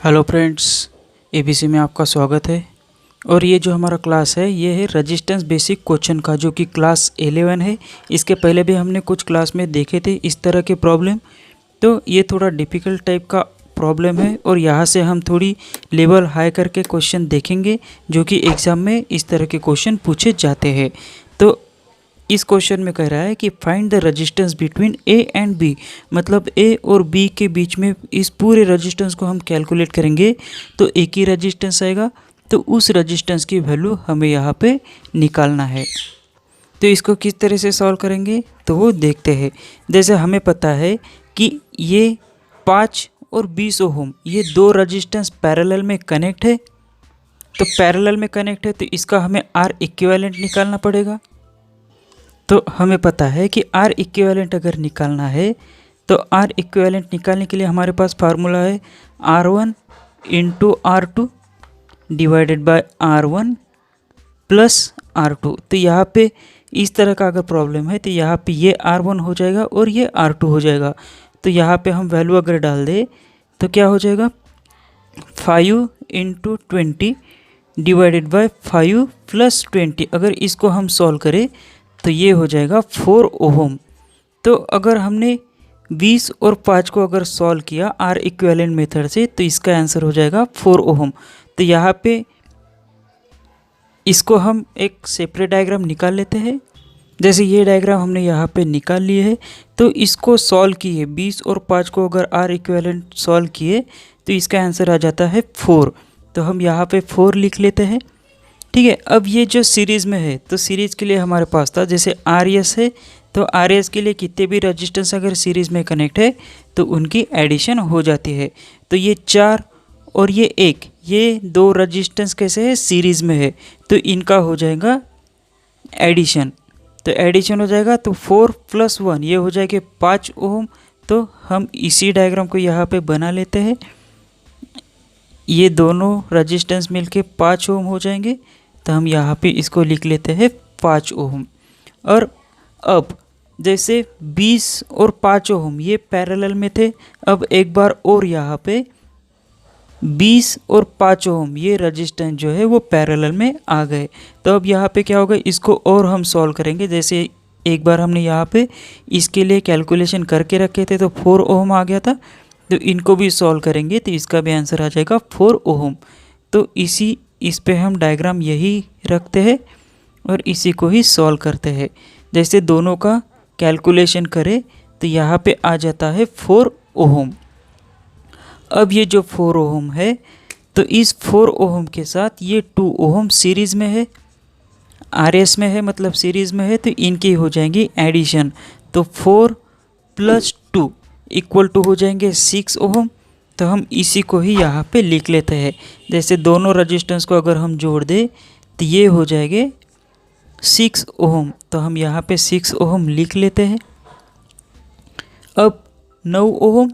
Hello friends, ABC में आपका स्वागत है। और ये जो हमारा क्लास है ये है रेजिस्टेंस बेसिक क्वेश्चन का, जो कि क्लास 11 है। इसके पहले भी हमने कुछ क्लास में देखे थे इस तरह के प्रॉब्लम। तो ये थोड़ा डिफ़िकल्ट टाइप का प्रॉब्लम है और यहाँ से हम थोड़ी लेवल हाई करके क्वेश्चन देखेंगे, जो कि एग्ज़ाम में इस तरह के क्वेश्चन पूछे जाते हैं। तो इस क्वेश्चन में कह रहा है कि find the resistance between A and B, मतलब ए और बी के बीच में इस पूरे रेजिस्टेंस को हम कैलकुलेट करेंगे तो एक ही रेजिस्टेंस आएगा। तो उस रेजिस्टेंस की वैल्यू हमें यहाँ पे निकालना है। तो इसको किस तरह से सॉल्व करेंगे तो वो देखते हैं। जैसे हमें पता है कि ये 5 और 20 ओम ये दो रेजिस्टेंस पैरेलल में कनेक्ट है। तो पैरेलल में कनेक्ट है तो इसका हमें आर इक्विवेलेंट निकालना पड़ेगा। तो हमें पता है कि आर इक्विवेलेंट अगर निकालना है तो आर इक्विवेलेंट निकालने के लिए हमारे पास फार्मूला है R1 into R2 divided by R1 plus R2। तो यहाँ पे इस तरह का अगर प्रॉब्लम है तो यहाँ पे ये R1 हो जाएगा और ये R2 हो जाएगा। तो यहाँ पे हम वैल्यू अगर डाल दें तो क्या हो जाएगा 5 इंटू 20 डिवाइडेड बाय 5 प्लस 20। अगर इसको हम सॉल्व करें तो ये हो जाएगा 4 ओम। तो अगर हमने 20 और 5 को अगर सॉल्व किया आर इक्विवेलेंट मेथड से तो इसका आंसर हो जाएगा 4 ओम। तो यहाँ पे इसको हम एक सेपरेट डायग्राम निकाल लेते हैं। जैसे ये डायग्राम हमने यहाँ पे निकाल लिए है। तो इसको सॉल्व किए 20 और 5 को अगर आर इक्विवेलेंट सॉल्व किए तो इसका आंसर आ जाता है 4। तो हम यहाँ पे 4 लिख लेते हैं। ठीक है, अब ये जो सीरीज़ में है तो सीरीज़ के लिए हमारे पास था जैसे आर एस है। तो आर एस के लिए कितने भी रेजिस्टेंस अगर सीरीज़ में कनेक्ट है तो उनकी एडिशन हो जाती है। तो ये 4 और ये 1, ये दो रेजिस्टेंस कैसे है सीरीज़ में है तो इनका हो जाएगा एडिशन। तो एडिशन हो जाएगा तो 4 + 1 ये हो जाएगा 5 ओम। तो हम इसी डायग्राम को यहाँ पे बना लेते हैं। ये दोनों रेजिस्टेंस मिलके 5 ओम हो जाएंगे। तो हम यहाँ पे इसको लिख लेते हैं 5 ओम। और अब जैसे 20 और 5 ओम ये पैरेलल में थे, अब एक बार और यहाँ पे 20 और 5 ओम ये रेजिस्टेंस जो है वो पैरेलल में आ गए। तो अब यहाँ पे क्या होगा, इसको और हम सॉल्व करेंगे। जैसे एक बार हमने यहाँ पे इसके लिए कैलकुलेशन करके रखे थे तो 4 ओम आ गया था। तो इनको भी सॉल्व करेंगे तो इसका भी आंसर आ जाएगा 4 ओम। तो इस पे हम डायग्राम यही रखते हैं और इसी को ही सॉल्व करते हैं। जैसे दोनों का कैलकुलेशन करें तो यहाँ पे आ जाता है 4 ओम। अब ये जो 4 ओम है तो इस 4 ओम के साथ ये 2 ओम सीरीज़ में है, आर एस में है मतलब सीरीज़ में है। तो इनकी हो जाएंगी एडिशन। तो 4 + 2 = हो जाएंगे 6 ओम। तो हम इसी को ही यहाँ पे लिख लेते हैं। जैसे दोनों रेजिस्टेंस को अगर हम जोड़ दें तो ये हो जाएंगे 6 ओम। तो हम यहाँ पे 6 ओम लिख लेते हैं। अब 9 ओम,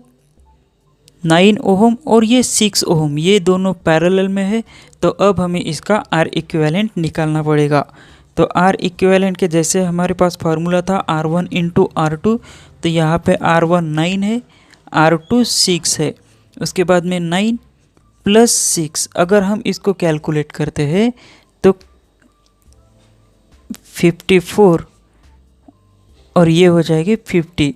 9 ओम और ये 6 ओम ये दोनों पैरेलल में है। तो अब हमें इसका आर इक्विवेलेंट निकालना पड़ेगा। तो आर इक्विवेलेंट के जैसे हमारे पास फार्मूला था R1 इंटू R2। तो यहाँ पे R1 9 है, R2 6 है। उसके बाद में 9 + 6 अगर हम इसको कैलकुलेट करते हैं तो 54 और ये हो जाएगी 50।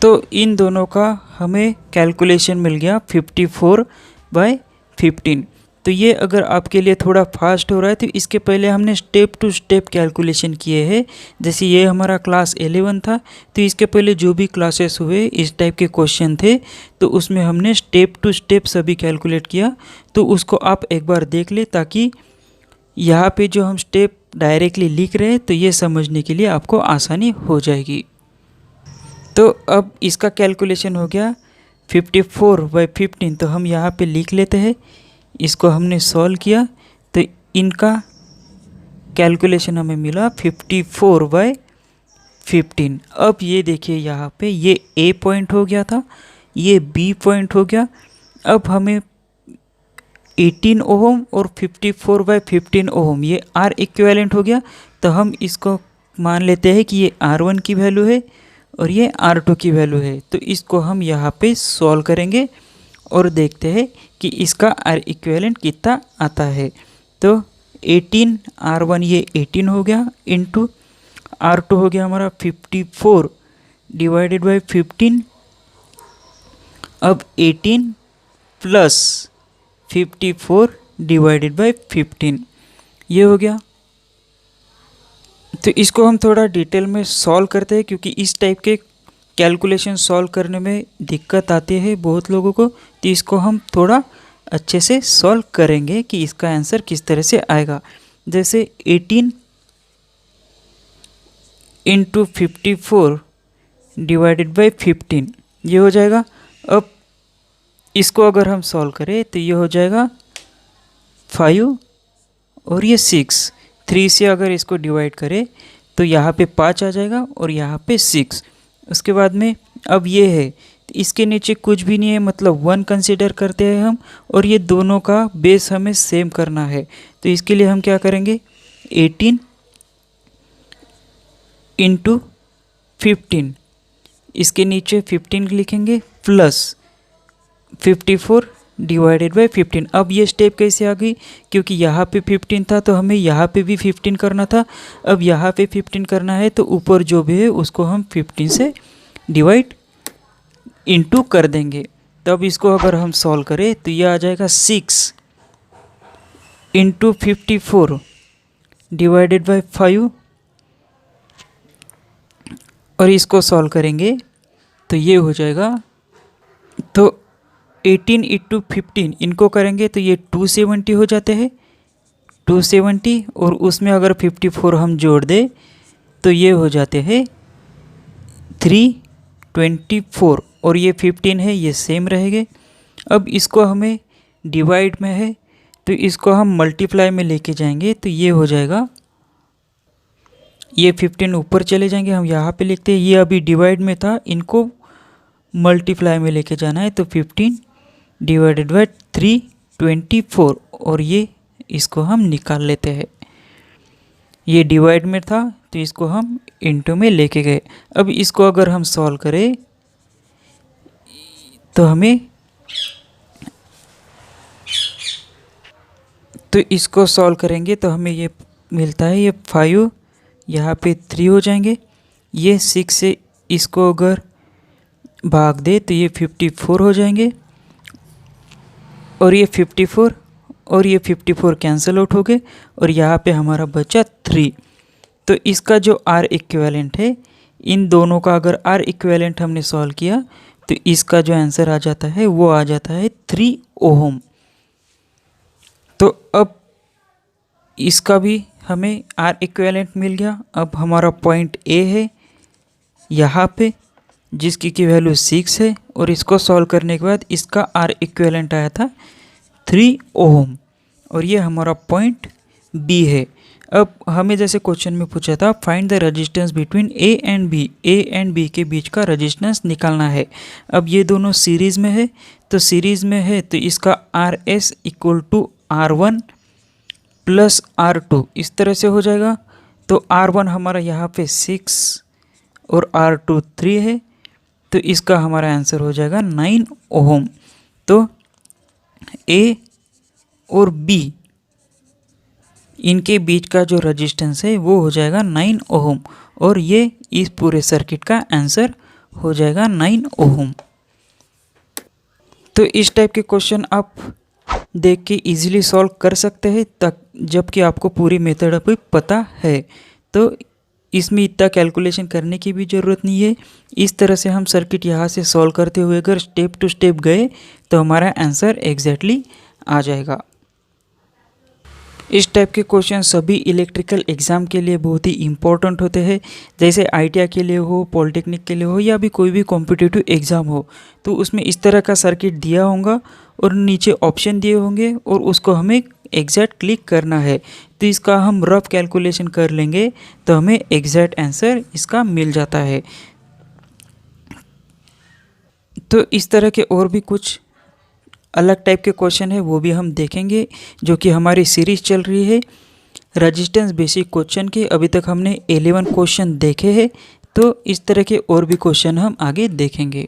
तो इन दोनों का हमें कैलकुलेशन मिल गया 54/15। तो ये अगर आपके लिए थोड़ा फास्ट हो रहा है तो इसके पहले हमने स्टेप टू स्टेप कैलकुलेशन किए हैं। जैसे ये हमारा क्लास 11 था तो इसके पहले जो भी क्लासेस हुए इस टाइप के क्वेश्चन थे तो उसमें हमने स्टेप टू स्टेप सभी कैलकुलेट किया। तो उसको आप एक बार देख ले ताकि यहाँ पे जो हम स्टेप डायरेक्टली लिख रहे हैं तो ये समझने के लिए आपको आसानी हो जाएगी। तो अब इसका कैलकुलेशन हो गया 54/15। तो हम यहाँ पे लिख लेते हैं। इसको हमने सॉल्व किया तो इनका कैलकुलेशन हमें मिला 54/15। अब ये देखिए यहाँ पे ये ए पॉइंट हो गया था, ये बी पॉइंट हो गया। अब हमें 18 ओम और 54/15 ओम ये आर इक्विवेलेंट हो गया। तो हम इसको मान लेते हैं कि ये R1 की वैल्यू है और ये R2 की वैल्यू है। तो इसको हम यहाँ पे सॉल्व करेंगे और देखते हैं कि इसका R इक्विवेलेंट कितना आता है। तो 18 R1 ये 18 हो गया इंटू R2 हो गया हमारा 54 डिवाइडेड बाई 15। अब 18 प्लस 54 डिवाइडेड बाई 15 ये हो गया। तो इसको हम थोड़ा डिटेल में सॉल्व करते हैं, क्योंकि इस टाइप के कैलकुलेशन सॉल्व करने में दिक्कत आती है बहुत लोगों को। तो इसको हम थोड़ा अच्छे से सॉल्व करेंगे कि इसका आंसर किस तरह से आएगा। जैसे 18 इंटू 54 डिवाइडेड बाई 15 ये हो जाएगा। अब इसको अगर हम सॉल्व करें तो ये हो जाएगा 5 और ये 6। 3 से अगर इसको डिवाइड करें तो यहाँ पे 5 आ जाएगा और यहाँ पे 6। उसके बाद में अब ये है, इसके नीचे कुछ भी नहीं है, मतलब 1 कंसीडर करते हैं हम, और ये दोनों का बेस हमें सेम करना है। तो इसके लिए हम क्या करेंगे, 18 इंटू 15, इसके नीचे 15 लिखेंगे प्लस 54 डिवाइडेड बाई 15। अब ये स्टेप कैसे आ गई, क्योंकि यहाँ पे 15 था तो हमें यहाँ पे भी 15 करना था। अब यहाँ पे 15 करना है तो ऊपर जो भी है उसको हम 15 से डिवाइड इंटू कर देंगे। तब इसको अगर हम सॉल्व करें तो ये आ जाएगा 6 इंटू 54 डिवाइडेड बाई 5, और इसको सॉल्व करेंगे तो ये हो जाएगा। तो 18 इंटू 15 इनको करेंगे तो ये 270 हो जाते हैं, 270, और उसमें अगर 54 हम जोड़ दें तो ये हो जाते हैं 324, और ये 15 है ये सेम रहेंगे। अब इसको हमें डिवाइड में है तो इसको हम मल्टीप्लाई में लेके जाएंगे तो ये हो जाएगा, ये 15 ऊपर चले जाएंगे, हम यहाँ पे लिखते हैं, ये अभी डिवाइड में था, इनको मल्टीप्लाई में लेके जाना है। तो 15 डिवाइडेड बाई 324, और ये इसको हम निकाल लेते हैं। ये डिवाइड में था तो इसको हम इनटू में लेके गए। अब इसको अगर हम सॉल्व करें तो हमें, तो इसको सॉल्व करेंगे तो हमें ये मिलता है, ये 5 यहाँ पे 3 हो जाएंगे, ये 6 से इसको अगर भाग दे तो ये 54 हो जाएंगे, और ये 54 और ये 54 कैंसिल आउट हो गए, और यहाँ पे हमारा बचा 3। तो इसका जो R इक्विवेलेंट है, इन दोनों का अगर R इक्विवेलेंट हमने सॉल्व किया तो इसका जो आंसर आ जाता है वो आ जाता है 3 ओम। तो अब इसका भी हमें R इक्विवेलेंट मिल गया। अब हमारा पॉइंट A है यहाँ पे, जिसकी की वैल्यू 6 है, और इसको सॉल्व करने के बाद इसका R इक्विवेलेंट आया था 3 ओम, और ये हमारा पॉइंट B है। अब हमें जैसे क्वेश्चन में पूछा था, find the resistance between A and B, A and B के बीच का रेजिस्टेंस निकालना है। अब ये दोनों सीरीज़ में है, तो सीरीज़ में है तो इसका RS equal to R1 plus R2 इस तरह से हो जाएगा। तो R1 हमारा यहाँ पे 6 और R2 3 है, तो इसका हमारा आंसर हो जाएगा 9 ओम। तो A और B इनके बीच का जो रेजिस्टेंस है वो हो जाएगा 9 ओम, और ये इस पूरे सर्किट का आंसर हो जाएगा 9 ओम। तो इस टाइप के क्वेश्चन आप देख के इजीली सॉल्व कर सकते हैं, तक जबकि आपको पूरी मेथड अभी पता है। तो इसमें इतना कैलकुलेशन करने की भी ज़रूरत नहीं है। इस तरह से हम सर्किट यहाँ से सॉल्व करते हुए अगर स्टेप टू स्टेप गए तो हमारा आंसर एग्जैक्टली आ जाएगा। इस टाइप के क्वेश्चन सभी इलेक्ट्रिकल एग्ज़ाम के लिए बहुत ही इम्पोर्टेंट होते हैं, जैसे ITI के लिए हो, पॉलिटेक्निक के लिए हो, या भी कोई भी कॉम्पिटिटिव एग्ज़ाम हो। तो उसमें इस तरह का सर्किट दिया होगा और नीचे ऑप्शन दिए होंगे, और उसको हमें एग्जैक्ट क्लिक करना है। तो इसका हम रफ कैलकुलेशन कर लेंगे तो हमें एग्जैक्ट आंसर इसका मिल जाता है। तो इस तरह के और भी कुछ अलग टाइप के क्वेश्चन है वो भी हम देखेंगे, जो कि हमारी सीरीज़ चल रही है रेजिस्टेंस बेसिक क्वेश्चन के। अभी तक हमने 11 क्वेश्चन देखे हैं, तो इस तरह के और भी क्वेश्चन हम आगे देखेंगे।